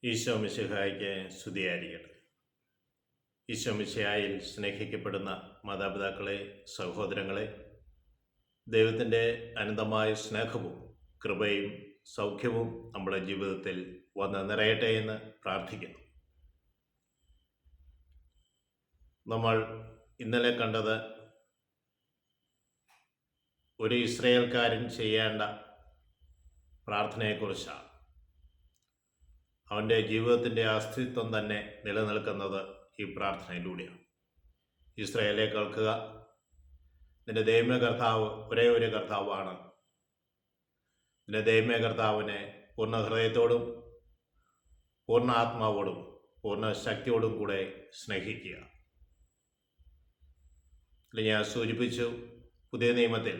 ഈശോ മിശിഹായ്ക്ക് സ്തുതിയായിരിക്കട്ടെ. ഈശോ മിശിഹായിൽ സ്നേഹിക്കപ്പെടുന്ന മാതാപിതാക്കളെ, സഹോദരങ്ങളെ, ദൈവത്തിൻ്റെ അനന്തമായ സ്നേഹവും കൃപയും സൗഖ്യവും നമ്മുടെ ജീവിതത്തിൽ വന്ന് നിറയട്ടെ എന്ന് പ്രാർത്ഥിക്കുന്നു. നമ്മൾ ഇന്നലെ കണ്ടത് ഒരു ഇസ്രായേൽക്കാരൻ ചെയ്യേണ്ട പ്രാർത്ഥനയെക്കുറിച്ചാണ്. അവൻ്റെ ജീവിതത്തിൻ്റെ അസ്തിത്വം തന്നെ നിലനിൽക്കുന്നത് ഈ പ്രാർത്ഥനയിലൂടെയാണ്. ഇസ്രായേലെ കേൾക്കുക, നിന്റെ ദൈവമേ കർത്താവ് ഒരേ ഒരു കർത്താവാണ്. നിന്റെ ദൈവമേ കർത്താവിനെ പൂർണ്ണ ഹൃദയത്തോടും പൂർണ്ണ ആത്മാവോടും പൂർണ്ണ ശക്തിയോടും കൂടെ സ്നേഹിക്കുക. ഞാൻ സൂചിപ്പിച്ചു, പുതിയ നിയമത്തിൽ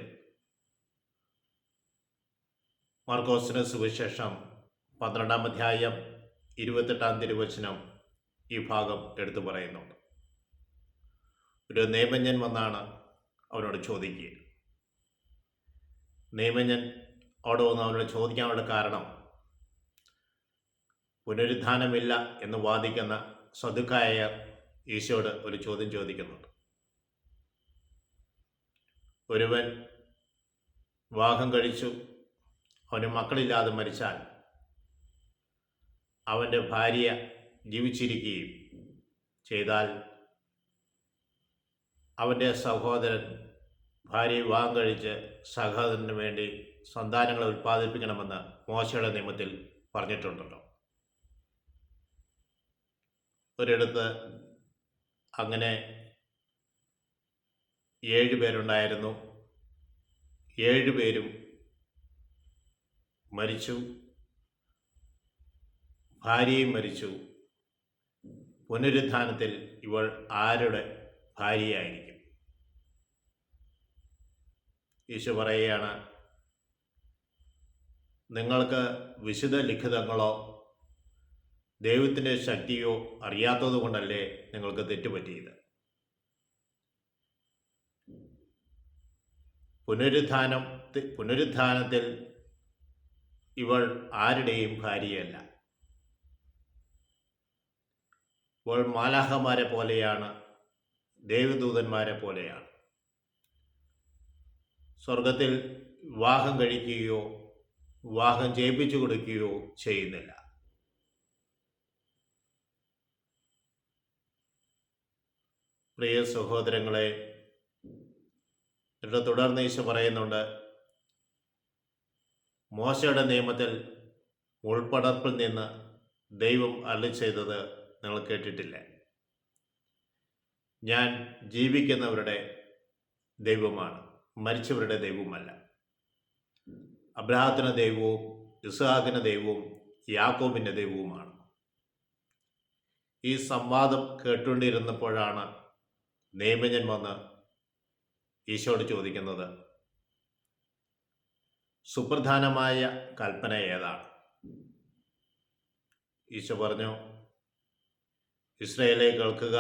മാർക്കോസിന് സുവിശേഷം 12-ാം അധ്യായം 28-ാം തിരുവചനം ഈ ഭാഗം എടുത്തു പറയുന്നുണ്ട്. ഒരു നിയമജ്ഞൻ വന്നാണ് അവനോട് ചോദിക്കുക. നിയമജ്ഞൻ അവിടെ വന്ന് അവനോട് ചോദിക്കാനുള്ള കാരണം, പുനരുത്ഥാനമില്ല എന്ന് വാദിക്കുന്ന സദുക്കായർ ഈശോയോട് ഒരു ചോദ്യം ചോദിക്കുന്നുണ്ട്. ഒരുവൻ വിവാഹം കഴിച്ചു, അവന് മക്കളില്ലാതെ മരിച്ചാൽ അവൻ്റെ ഭാര്യ ജീവിച്ചിരിക്കുകയും ചെയ്താൽ അവൻ്റെ സഹോദരൻ ഭാര്യ വിവാഹം കഴിച്ച് സഹോദരന് വേണ്ടി സന്താനങ്ങളെ ഉൽപ്പാദിപ്പിക്കണമെന്ന് മോശയുടെ നിയമത്തിൽ പറഞ്ഞിട്ടുണ്ടല്ലോ. ഒരിടത്ത് അങ്ങനെ 7 പേരുണ്ടായിരുന്നു. 7 പേരും മരിച്ചു, ഭാര്യയും മരിച്ചു. പുനരുത്ഥാനത്തിൽ ഇവൾ ആരുടെ ഭാര്യയായിരിക്കും? ഈശോ പറയുകയാണ്, നിങ്ങൾക്ക് വിശുദ്ധ ലിഖിതങ്ങളോ ദൈവത്തിൻ്റെ ശക്തിയോ അറിയാത്തത് കൊണ്ടല്ലേ നിങ്ങൾക്ക് തെറ്റുപറ്റിയത്. പുനരുത്ഥാനത്തിൽ ഇവൾ ആരുടെയും ഭാര്യയല്ല. ഇവൾ മാലാഖമാരെ പോലെയാണ്, ദേവദൂതന്മാരെ പോലെയാണ്. സ്വർഗത്തിൽ വിവാഹം കഴിക്കുകയോ വിവാഹം ചെയ്യിപ്പിച്ചു കൊടുക്കുകയോ ചെയ്യുന്നില്ല. പ്രിയ സഹോദരങ്ങളെ, തുടർന്ന് ഈശോ പറയുന്നുണ്ട്, മോശയുടെ നിയമത്തിൽ ഉൾപ്പടർപ്പിൽ നിന്ന് ദൈവം അരുളി ചെയ്തത് നിങ്ങൾ കേട്ടിട്ടില്ല. ഞാൻ ജീവിക്കുന്നവരുടെ ദൈവമാണ്, മരിച്ചവരുടെ ദൈവമല്ല. അബ്രഹാത്തിന് ദൈവവും ഇസ്ഹാക്കിന് ദൈവവും യാക്കോബിൻ്റെ ദൈവവുമാണ്. ഈ സംവാദം കേട്ടുകൊണ്ടിരുന്നപ്പോഴാണ് നിയമജ്ഞൻ വന്ന് ഈശോയോട് ചോദിക്കുന്നത്, സുപ്രധാനമായ കൽപ്പന ഏതാണ്? ഈശോ പറഞ്ഞു, ഇസ്രായേലെ കേൾക്കുക,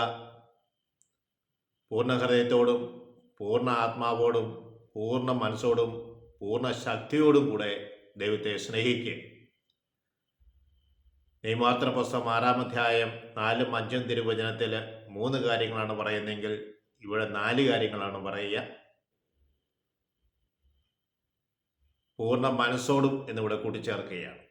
പൂർണ്ണ ഹൃദയത്തോടും പൂർണ്ണ ആത്മാവോടും പൂർണ്ണ മനസ്സോടും പൂർണ്ണ ശക്തിയോടും കൂടെ ദൈവത്തെ സ്നേഹിക്കുക. നെയ്മാത്ര പുസ്തകം 6-ാം അധ്യായം 4-ഉം 5-ഉം തിരുവചനത്തിൽ 3 കാര്യങ്ങളാണ് പറയുന്നതെങ്കിൽ ഇവിടെ 4 കാര്യങ്ങളാണ് പറയുക. പൂർണ്ണ മനസ്സോടും എന്നിവിടെ കൂട്ടിച്ചേർക്കുകയാണ്.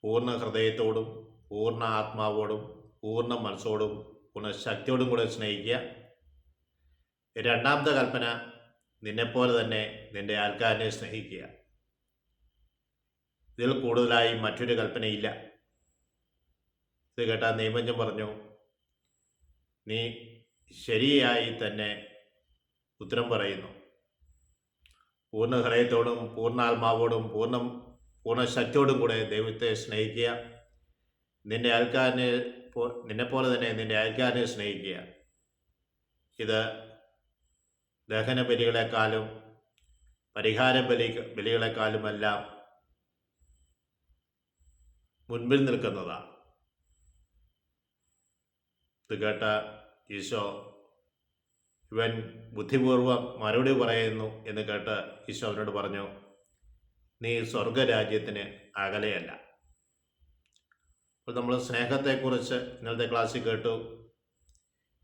പൂർണ്ണ ഹൃദയത്തോടും പൂർണ്ണ ആത്മാവോടും പൂർണ്ണ മനസ്സോടും പൂർണ്ണ ശക്തിയോടും കൂടെ സ്നേഹിക്കുക. 2-ാമത്തെ കൽപ്പന, നിന്നെപ്പോലെ തന്നെ നിന്റെ അയൽക്കാരനെ സ്നേഹിക്കുക. ഇതിൽ കൂടുതലായി മറ്റൊരു കൽപ്പനയില്ല. ഇത് കേട്ട നിയമജ്ഞൻ പറഞ്ഞു, നീ ശരിയായി തന്നെ ഉത്തരം പറയുന്നു. പൂർണ്ണ ഹൃദയത്തോടും പൂർണ്ണ ആത്മാവോടും പൂർണ്ണ ശക്തിയോടും കൂടെ ദൈവത്തെ സ്നേഹിക്കുക. നിന്നെപ്പോലെ തന്നെ നിന്റെ അയൽക്കാരനെ സ്നേഹിക്കുക. ഇത് ദഹന ബലികളെക്കാളും പരിഹാര ബലികളെക്കാളുമെല്ലാം മുൻപിൽ നിൽക്കുന്നതാണ്. ഇത് കേട്ട ഈശോ, ഇവൻ ബുദ്ധിപൂർവം മറുപടി പറയുന്നു എന്ന് കേട്ട് ഈശോ അവനോട് പറഞ്ഞു, നീ സ്വർഗരാജ്യത്തിന് അകലെയല്ല. അപ്പോൾ നമ്മൾ സ്നേഹത്തെക്കുറിച്ച് ഇന്നലത്തെ ക്ലാസ്സിൽ കേട്ടു.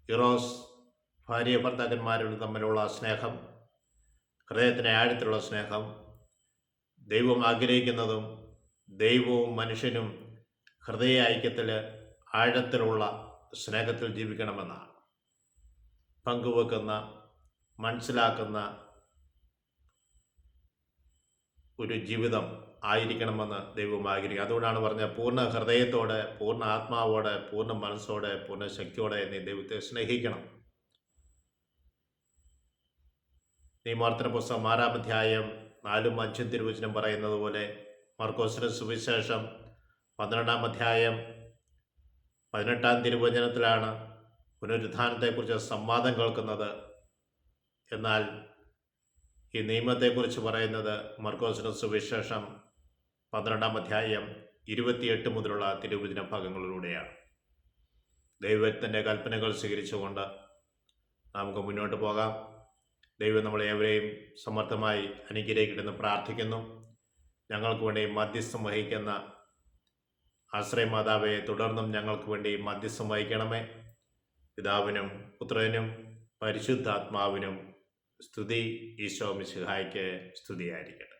ഇറോസ്, ഭാര്യ ഭർത്താക്കന്മാരും തമ്മിലുള്ള സ്നേഹം, ഹൃദയത്തിൻ്റെ ആഴത്തിലുള്ള സ്നേഹം, ദൈവം ആഗ്രഹിക്കുന്നതും ദൈവവും മനുഷ്യനും ഹൃദയ ഐക്യത്തിൽ ആഴത്തിലുള്ള സ്നേഹത്തിൽ ജീവിക്കണമെന്നാണ്. പങ്കുവെക്കുന്ന, മനസ്സിലാക്കുന്ന ഒരു ജീവിതം ആയിരിക്കണമെന്ന് ദൈവം ആഗ്രഹിക്കും. അതുകൊണ്ടാണ് പറഞ്ഞത്, പൂർണ്ണ ഹൃദയത്തോടെ, പൂർണ്ണ ആത്മാവോടെ, പൂർണ്ണ മനസ്സോടെ, പൂർണ്ണ ശക്തിയോടെ നീ ദൈവത്തെ സ്നേഹിക്കണം. നിയമാവർത്തന പുസ്തകം 6-ാം അധ്യായം 4-5 തിരുവചനം പറയുന്നത് പോലെ, മർക്കോസിന്റെ സുവിശേഷം 12-ാം അധ്യായം 18-ാം തിരുവചനത്തിലാണ് പുനരുത്ഥാനത്തെക്കുറിച്ച് സംവാദം കേൾക്കുന്നത്. എന്നാൽ ഈ നിയമത്തെക്കുറിച്ച് പറയുന്നത് മർക്കോസിന്റെ സുവിശേഷം 12-ാം അധ്യായം 28 മുതലുള്ള തിരുവചന ഭാഗങ്ങളിലൂടെയാണ്. ദൈവത്തിൻ്റെ കൽപ്പനകൾ സ്വീകരിച്ചുകൊണ്ട് നമുക്ക് മുന്നോട്ട് പോകാം. ദൈവം നമ്മളെ ഏവരെയും സമർത്ഥമായി അനുഗ്രഹിക്കട്ടെന്ന് പ്രാർത്ഥിക്കുന്നു. ഞങ്ങൾക്ക് വേണ്ടി മധ്യസ്ഥം വഹിക്കുന്ന ആശ്രയമാതാവെ തുടർന്നും ഞങ്ങൾക്ക് വേണ്ടി മധ്യസ്ഥം വഹിക്കണമേ. പിതാവിനും പുത്രനും പരിശുദ്ധാത്മാവിനും സ്തുതി. ഈശോ മിശിഹായ്ക്ക് സ്തുതിയായിരിക്കട്ടെ.